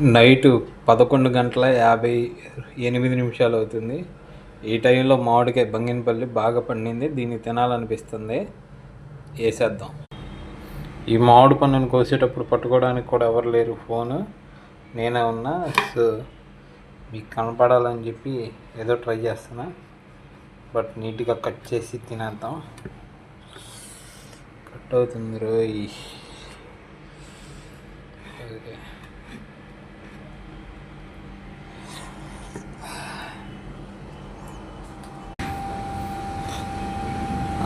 Night 11:58 అవుతుంది. ఈ టైంలో మామిడికాయ బంగినపల్లి బాగా పండింది. దీన్ని తినాలనిపిస్తుంది. వేసేద్దాం. ఈ మామిడి పళ్ళను కోసేటప్పుడు పట్టుకోవడానికి కూడా ఎవరు లేరు. ఫోను నేనే ఉన్నా. సో మీకు కనపడాలని చెప్పి ఏదో ట్రై చేస్తున్నా. బట్ నీట్గా కట్ చేసి తినేద్దాం. కట్ అవుతుంది రోయ్. ఓకే,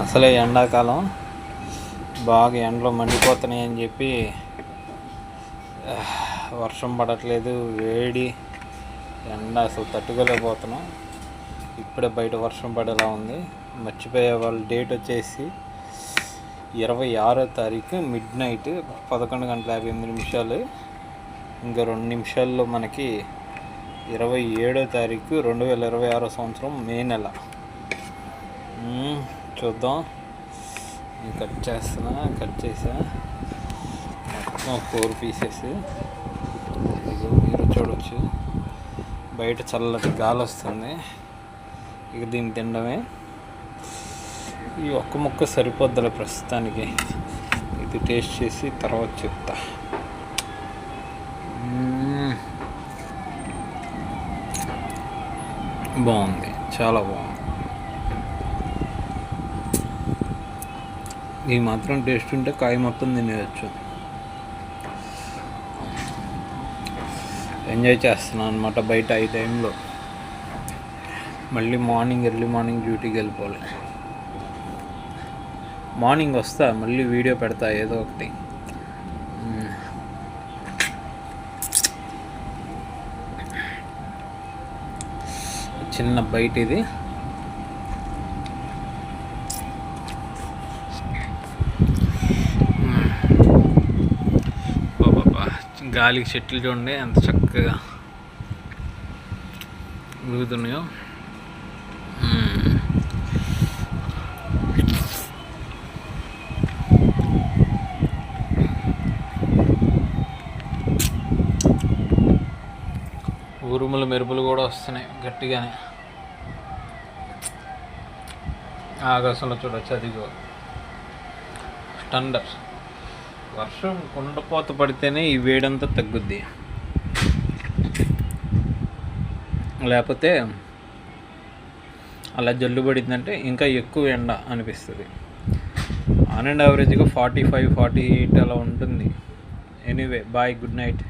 అసలే ఎండాకాలం బాగా ఎండలో మండిపోతున్నాయి అని చెప్పి వర్షం పడట్లేదు. వేడి ఎండ అసలు తట్టుకోలేకపోతున్నాం. ఇప్పుడే బయట వర్షం పడేలా ఉంది. మర్చిపోయే వాళ్ళ డేట్ వచ్చేసి 26వ తారీఖు మిడ్నైట్ 11:58. ఇంకా 2 నిమిషాల్లో మనకి 27వ తారీఖు 2026 సంవత్సరం మే నెల. చూద్దాం. నేను కట్ చేసా మొత్తం 4 పీసెస్. మీరు చూడవచ్చు బయట చల్లటి గాలి వస్తుంది. ఇక దీన్ని తినడమే. ఈ ఒక్క ముక్క సరిపోద్దులే ప్రస్తుతానికి. ఇది టేస్ట్ చేసి తర్వాత చెప్తా. బాగుంది, చాలా బాగుంది. ఈ మాత్రం టేస్ట్ ఉంటే కాయ మొత్తం తినేయచ్చు. ఎంజాయ్ చేస్తున్నాను అనమాట బయట ఈ టైంలో. మళ్ళీ ఎర్లీ మార్నింగ్ డ్యూటీకి వెళ్ళిపోవాలి. మార్నింగ్ వస్తా, మళ్ళీ వీడియో పెడతా ఏదో ఒకటి. చిన్న బయట ఇది. గాలికి చెట్లు చూడండి ఎంత చక్కగా ఊగుతున్నాయో. ఉరుములు మెరుపులు కూడా వస్తున్నాయి గట్టిగానే. ఆకాశంలో చూడవచ్చు, అదిగో థండర్. వర్షం కుండపోత పడితేనే ఈ వేడంతా తగ్గుద్ది, లేకపోతే అలా జల్లు పడిందంటే ఇంకా ఎక్కువ ఎండ అనిపిస్తుంది. ఆన్ అండ్ యావరేజ్గా 45-48 అలా ఉంటుంది. Anyway bye, good night.